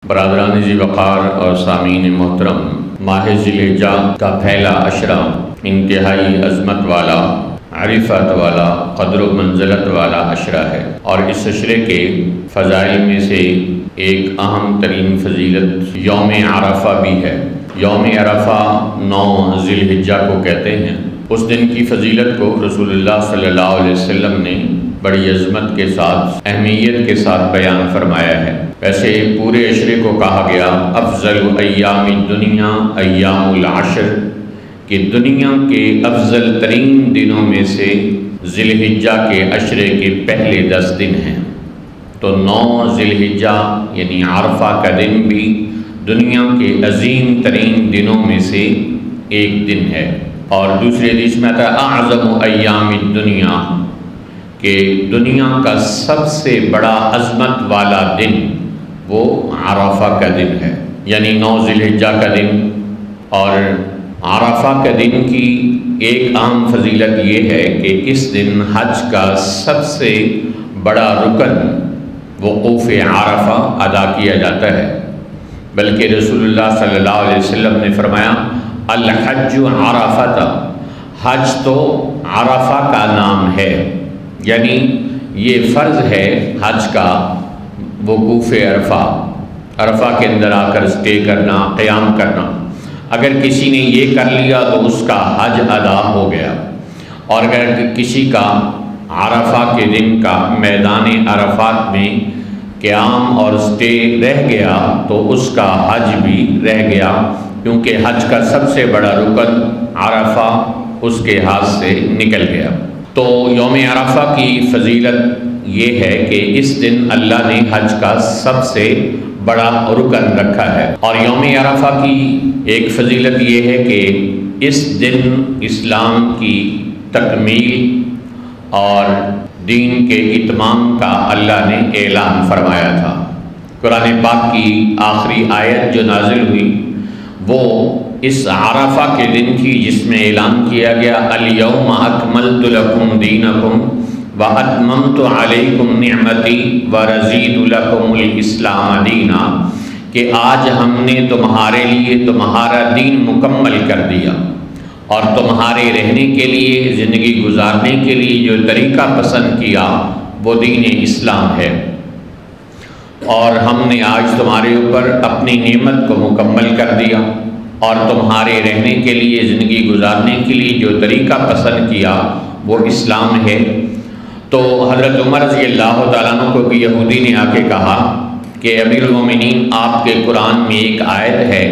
برادران ذی وقار اور سامعین محترم، ماہ ذی الحجہ کا پہلا عشرہ انتہائی عظمت والا، عرفت والا، قدر و منزلت والا عشرہ ہے، اور اس عشرے کے فضائل میں سے ایک اہم ترین فضیلت یوم عرفہ بھی ہے۔ یوم عرفہ 9 ذی الحجہ کو کہتے ہیں۔ اس دن کی فضیلت کو رسول اللہ صلی اللہ علیہ وسلم نے بڑی عظمت کے ساتھ، اہمیت کے ساتھ بیان فرمایا ہے۔ ویسے پورے عشرے کو کہا گیا افضل ایام الدنیا ایام العشر، کہ دنیا کے افضل ترین دنوں میں سے ذی الحجہ کے عشرے کے پہلے 10 دن ہیں۔ تو 9 ذی الحجہ یعنی عرفہ کا دن بھی دنیا کے عظیم ترین دنوں میں سے ایک دن ہے۔ اور دوسری حدیث میں آتا ہے اعظم ایام الدنیا، کہ دنیا کا سب سے بڑا عظمت والا دن وہ عرفہ کا دن ہے، یعنی 9 ذی الحجہ کا دن۔ اور عرفہ کا دن کی ایک عام فضیلت یہ ہے کہ اس دن حج کا سب سے بڑا رکن وقوف عرفہ ادا کیا جاتا ہے، بلکہ رسول اللہ صلی اللہ علیہ وسلم نے فرمایا الحج عرفہ، حج تو عرفہ کا نام ہے، یعنی یہ فرض ہے حج کا وقوف عرفہ، عرفہ کے اندر آ کر اسٹے کرنا، قیام کرنا۔ اگر کسی نے یہ کر لیا تو اس کا حج ادا ہو گیا، اور اگر کسی کا عرفہ کے دن کا میدان عرفات میں قیام اور اسٹے رہ گیا تو اس کا حج بھی رہ گیا، کیونکہ حج کا سب سے بڑا رکن عرفہ اس کے ہاتھ سے نکل گیا۔ تو یوم عرفہ کی فضیلت یہ ہے کہ اس دن اللہ نے حج کا سب سے بڑا رکن رکھا ہے۔ اور یوم عرفہ کی ایک فضیلت یہ ہے کہ اس دن اسلام کی تکمیل اور دین کے اتمام کا اللہ نے اعلان فرمایا تھا۔ قرآن پاک کی آخری آیت جو نازل ہوئی وہ اس عرفہ کے دن کی، جس میں اعلان کیا گیا الیوم اکملت لکم دینکم واتممت علیکم نعمتی ورضیت لکم الاسلام دینا، کہ آج ہم نے تمہارے لیے تمہارا دین مکمل کر دیا، اور تمہارے رہنے کے لیے، زندگی گزارنے کے لیے جو طریقہ پسند کیا وہ دین اسلام ہے، اور ہم نے آج تمہارے اوپر اپنی نعمت کو مکمل کر دیا، اور تمہارے رہنے کے لیے، زندگی گزارنے کے لیے جو طریقہ پسند کیا وہ اسلام ہے۔ تو حضرت عمر رضی اللہ تعالیٰ عنہ کو کہ یہودی نے آ کے کہا کہ امیر المومنین، آپ کے قرآن میں ایک آیت ہے،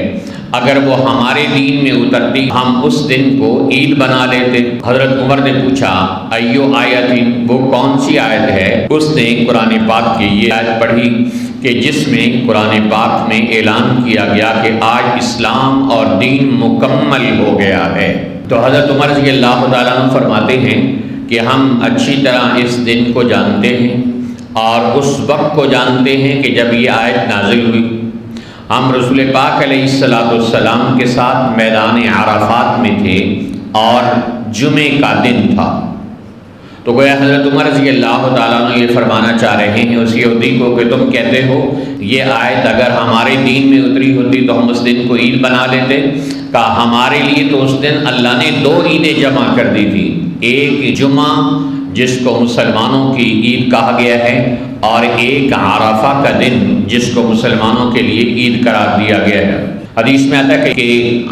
اگر وہ ہمارے دین میں اترتی ہم اس دن کو عید بنا لیتے۔ حضرت عمر نے پوچھا ایو آیت، وہ کون سی آیت ہے؟ اس نے قرآن پاک کی یہ آیت پڑھی کہ جس میں قرآن پاک میں اعلان کیا گیا کہ آج اسلام اور دین مکمل ہو گیا ہے۔ تو حضرت عمر رضی اللہ تعالیٰ عنہ فرماتے ہیں کہ ہم اچھی طرح اس دن کو جانتے ہیں، اور اس وقت کو جانتے ہیں کہ جب یہ آیت نازل ہوئی۔ ہم رسول پاک علیہ السلام کے ساتھ میدان عرفات میں تھے، اور جمعے کا دن تھا۔ تو گویا حضرت عمر رضی اللہ تعالیٰ عنہ یہ فرمانا چاہ رہے ہیں اس یہودی کو کہ تم کہتے ہو یہ آیت اگر ہمارے دین میں اتری ہوتی تو ہم اس دن کو عید بنا لیتے۔ کہا ہمارے لیے تو اس دن اللہ نے 2 عیدیں جمع کر دی تھی، ایک جمعہ جس کو مسلمانوں کی عید کہا گیا ہے، اور ایک عرفہ کا دن جس کو مسلمانوں کے لیے عید قرار دیا گیا ہے۔ حدیث میں آتا ہے کہ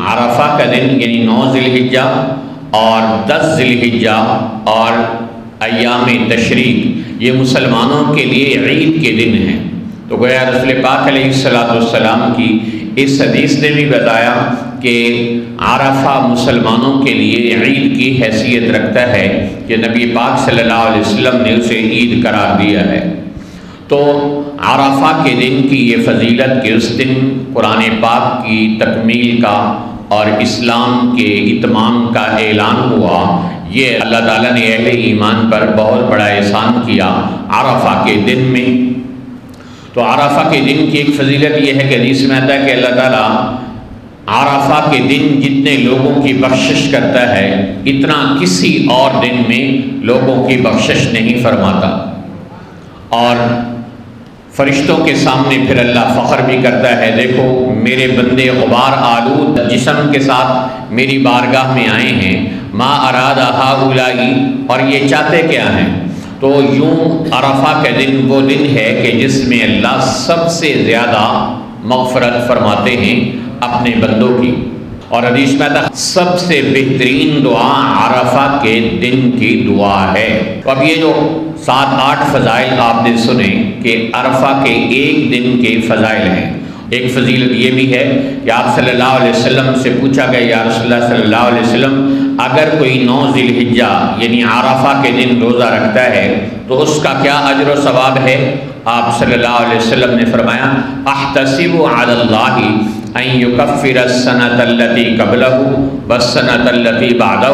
عرفہ کا دن یعنی 9 ذی الحجہ اور 10 ذی الحجہ اور ایام تشریق یہ مسلمانوں کے لیے عید کے دن ہیں۔ تو گویا رسول پاک علیہ السلام کی اس حدیث نے بھی بتایا کہ عرفہ مسلمانوں کے لیے عید کی حیثیت رکھتا ہے، کہ نبی پاک صلی اللہ علیہ وسلم نے اسے عید قرار دیا ہے۔ تو عرفہ کے دن کی یہ فضیلت کہ اس دن قرآن پاک کی تکمیل کا اور اسلام کے اتمام کا اعلان ہوا، یہ اللہ تعالیٰ نے اہل ایمان پر بہت بڑا احسان کیا عرفہ کے دن میں۔ تو عرفہ کے دن کی ایک فضیلت یہ ہے کہ حدیث میں آتا ہے کہ اللہ تعالیٰ عرفہ کے دن جتنے لوگوں کی بخشش کرتا ہے اتنا کسی اور دن میں لوگوں کی بخشش نہیں فرماتا۔ اور فرشتوں کے سامنے پھر اللہ فخر بھی کرتا ہے، دیکھو میرے بندے غبار آلود جسم کے ساتھ میری بارگاہ میں آئے ہیں، ما اراد ہؤلاء، اور یہ چاہتے کیا ہیں؟ تو یوں عرفہ کا دن وہ دن ہے کہ جس میں اللہ سب سے زیادہ مغفرت فرماتے ہیں اپنے بندوں کی، اور حدیث میں آتا سب سے بہترین دعا عرفہ کے دن کی دعا ہے۔ تو اب یہ جو 7-8 فضائل آپ نے سنے کہ عرفہ کے ایک دن کے فضائل ہیں، ایک فضیلت یہ بھی ہے کہ آپ صلی اللہ علیہ وسلم سے پوچھا گیا، یا رسول اللہ صلی اللہ علیہ وسلم اگر کوئی 9 ذی الحجہ یعنی عرفہ کے دن روزہ رکھتا ہے تو اس کا کیا اجر و ثواب ہے؟ آپ صلی اللہ علیہ وسلم نے فرمایا احتسب علی اللہ ان یکفر السنۃ التی قبلہ والسنۃ التی بعدہ،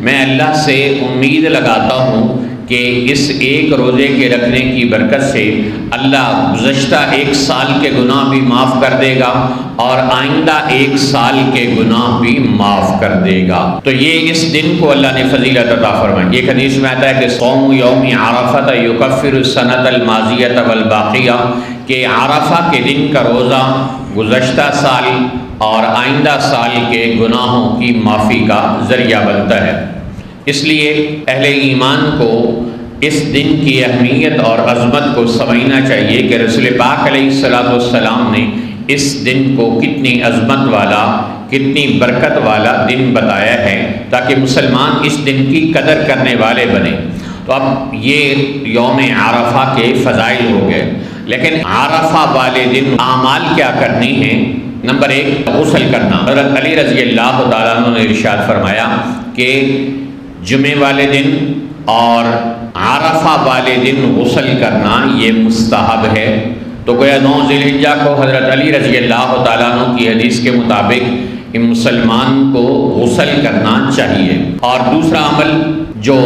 میں اللہ سے امید لگاتا ہوں کہ اس ایک روزے کے رکھنے کی برکت سے اللہ گزشتہ 1 سال کے گناہ بھی معاف کر دے گا اور آئندہ 1 سال کے گناہ بھی معاف کر دے گا۔ تو یہ اس دن کو اللہ نے فضیلت عطا فرمائی۔ یہ حدیث میں آتا ہے کہ صوم یوم عرفہ یکفر السنۃ الماضیۃ والباقیہ، کہ عرفہ کے دن کا روزہ گزشتہ سال اور آئندہ سال کے گناہوں کی معافی کا ذریعہ بنتا ہے۔ اس لیے اہل ایمان کو اس دن کی اہمیت اور عظمت کو سمجھنا چاہیے کہ رسول پاک علیہ السلام نے اس دن کو کتنی عظمت والا، کتنی برکت والا دن بتایا ہے تاکہ مسلمان اس دن کی قدر کرنے والے بنے۔ تو اب یہ یوم عرفہ کے فضائل ہو گئے، لیکن عرفہ والے دن اعمال کیا کرنی ہیں؟ نمبر 1 غسل کرنا۔ حضرت علی رضی اللہ تعالیٰ عنہ نے ارشاد فرمایا کہ جمعے والے دن اور عرفہ والے دن غسل کرنا یہ مستحب ہے۔ تو گویا 9 ذی الحجہ کو حضرت علی رضی اللہ تعالیٰ عنہ کی حدیث کے مطابق مسلمان کو غسل کرنا چاہیے۔ اور دوسرا عمل جو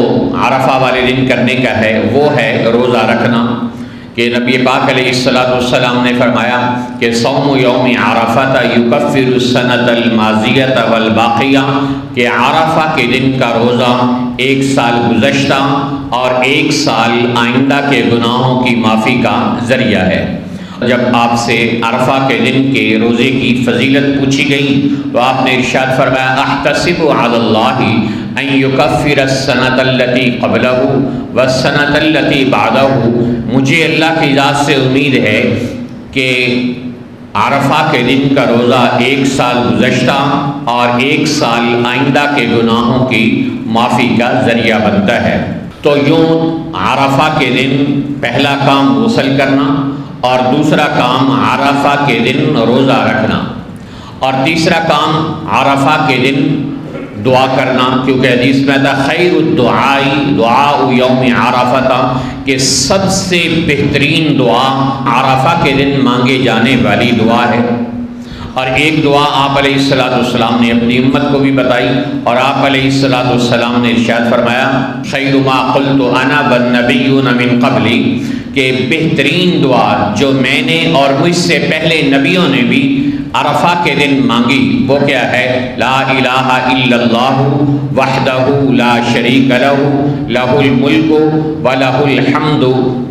عرفہ والے دن کرنے کا ہے وہ ہے روزہ رکھنا، کہ نبی پاک علیہ السلام نے فرمایا کہ صوم یوم عرفہ یکفر السنۃ الماضیۃ والباقیہ، کہ عرفہ کے دن کا روزہ 1 سال گزشتہ اور 1 سال آئندہ کے گناہوں کی معافی کا ذریعہ ہے۔ جب آپ سے عرفہ کے دن کے روزے کی فضیلت پوچھی گئی تو آپ نے ارشاد فرمایا احتسب علی اللہ ان یکفر السنۃ التی قبلہ والسنۃ التی بعدہ، مجھے اللہ کی ذات سے امید ہے کہ عرفہ کے دن کا روزہ 1 سال گزشتہ اور 1 سال آئندہ کے گناہوں کی معافی کا ذریعہ بنتا ہے۔ تو یوں عرفہ کے دن پہلا کام غسل کرنا، اور دوسرا کام عرفہ کے دن روزہ رکھنا، اور تیسرا کام عرفہ کے دن دعا کرنا، کیونکہ حدیث میں تھا خیر الدعاء دعاء یوم عرفہ، کہ سب سے بہترین دعا عرفہ کے دن مانگے جانے والی دعا ہے۔ اور ایک دعا آپ علیہ السلام نے اپنی امت کو بھی بتائی، اور آپ علیہ السلام نے ارشاد فرمایا خیر ما قلت انا والنبیون من قبلی، کہ بہترین دعا جو میں نے اور مجھ سے پہلے نبیوں نے بھی عرفہ کے دن مانگی وہ کیا ہے؟ لا الہ الا اللہ وحدہ لا شریک لہ لہ الملک ولہ الحمد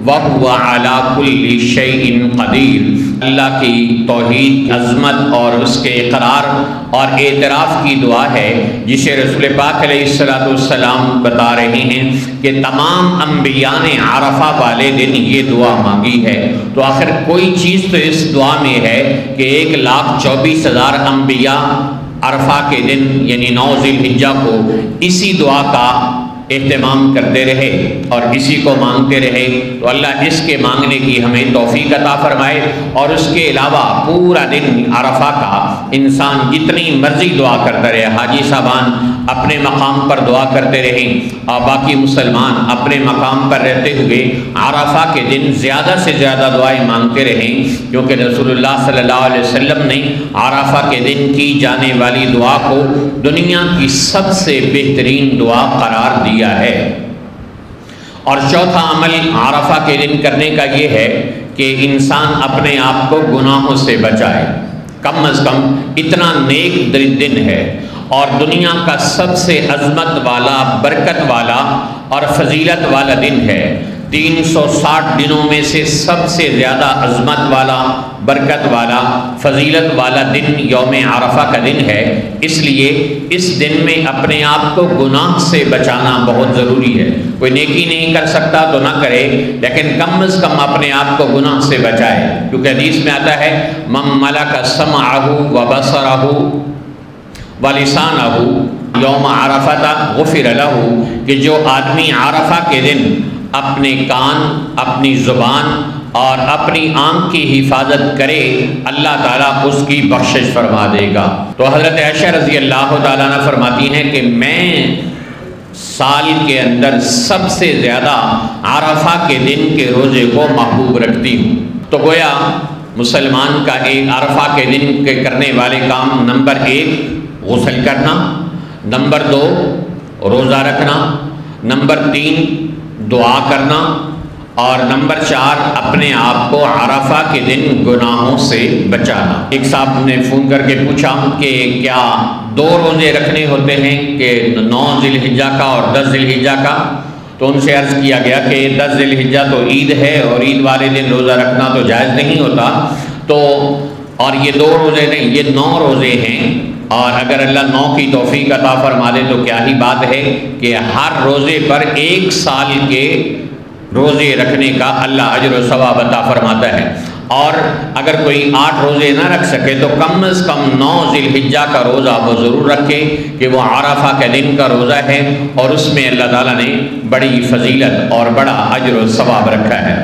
وہو علی کل شیء قدیر، اللہ کی توحید، عظمت اور اس کے اقرار اور اعتراف کی دعا ہے، جسے رسول پاک علیہ السلام بتا رہے ہیں کہ تمام انبیاء نے عرفہ والے دن یہ دعا مانگی ہے۔ تو آخر کوئی چیز تو اس دعا میں ہے کہ 1,24,000 انبیاء عرفہ کے دن یعنی 9 ذی الحجہ کو اسی دعا کا اہتمام کرتے رہے اور اسی کو مانگتے رہے، تو اللہ اس کے مانگنے کی ہمیں توفیق عطا فرمائے۔ اور اس کے علاوہ پورا دن عرفہ کا انسان جتنی مرضی دعا کرتا رہے، حاجی صاحبان اپنے مقام پر دعا کرتے رہیں اور باقی مسلمان اپنے مقام پر رہتے ہوئے عرفہ کے دن زیادہ سے زیادہ دعائیں مانگتے رہیں، کیونکہ رسول اللہ صلی اللہ علیہ وسلم نے عرفہ کے دن کی جانے والی دعا کو دنیا کی سب سے بہترین دعا قرار دیا ہے۔ اور چوتھا عمل عرفہ کے دن کرنے کا یہ ہے کہ انسان اپنے آپ کو گناہوں سے بچائے، کم از کم اتنا نیک دن ہے اور دنیا کا سب سے عظمت والا، برکت والا اور فضیلت والا دن ہے 360 دنوں میں سے سب سے زیادہ عظمت والا، برکت والا، فضیلت والا دن یوم عرفہ کا دن ہے۔ اس لیے اس دن میں اپنے آپ کو گناہ سے بچانا بہت ضروری ہے۔ کوئی نیکی نہیں کر سکتا تو نہ کرے، لیکن کم از کم اپنے آپ کو گناہ سے بچائے، کیونکہ حدیث میں آتا ہے من ملک سمعہ وبصرہ ولسانہ یوم عرفہ غفر لہ، کہ جو آدمی عرفہ کے دن اپنے کان، اپنی زبان اور اپنی آنکھ کی حفاظت کرے، اللہ تعالیٰ اس کی بخشش فرما دے گا۔ تو حضرت عائشہ رضی اللہ تعالیٰ عنہ فرماتی ہیں کہ میں سال کے اندر سب سے زیادہ عرفہ کے دن کے روزے کو محبوب رکھتی ہوں۔ تو گویا مسلمان کا ایک عرفہ کے دن کے کرنے والے کام، نمبر 1 غسل کرنا، نمبر 2 روزہ رکھنا، نمبر 3 دعا کرنا، اور نمبر 4 اپنے آپ کو عرفہ کے دن گناہوں سے بچانا۔ ایک صاحب نے فون کر کے پوچھا کہ کیا 2 روزے رکھنے ہوتے ہیں، کہ 9 ذی الحجہ کا اور 10 ذی الحجہ کا؟ تو ان سے عرض کیا گیا کہ 10 ذی الحجہ تو عید ہے اور عید والے دن روزہ رکھنا تو جائز نہیں ہوتا، تو اور یہ 2 روزے نہیں، یہ 9 روزے ہیں، اور اگر اللہ 9 کی توفیق عطا فرما دے تو کیا ہی بات ہے کہ ہر روزے پر 1 سال کے روزے رکھنے کا اللہ اجر و ثواب عطا فرماتا ہے۔ اور اگر کوئی 8 روزے نہ رکھ سکے تو کم از کم 9 ذی الحجہ کا روزہ وہ ضرور رکھے، کہ وہ عرفہ کے دن کا روزہ ہے اور اس میں اللہ تعالیٰ نے بڑی فضیلت اور بڑا اجر و ثواب رکھا ہے۔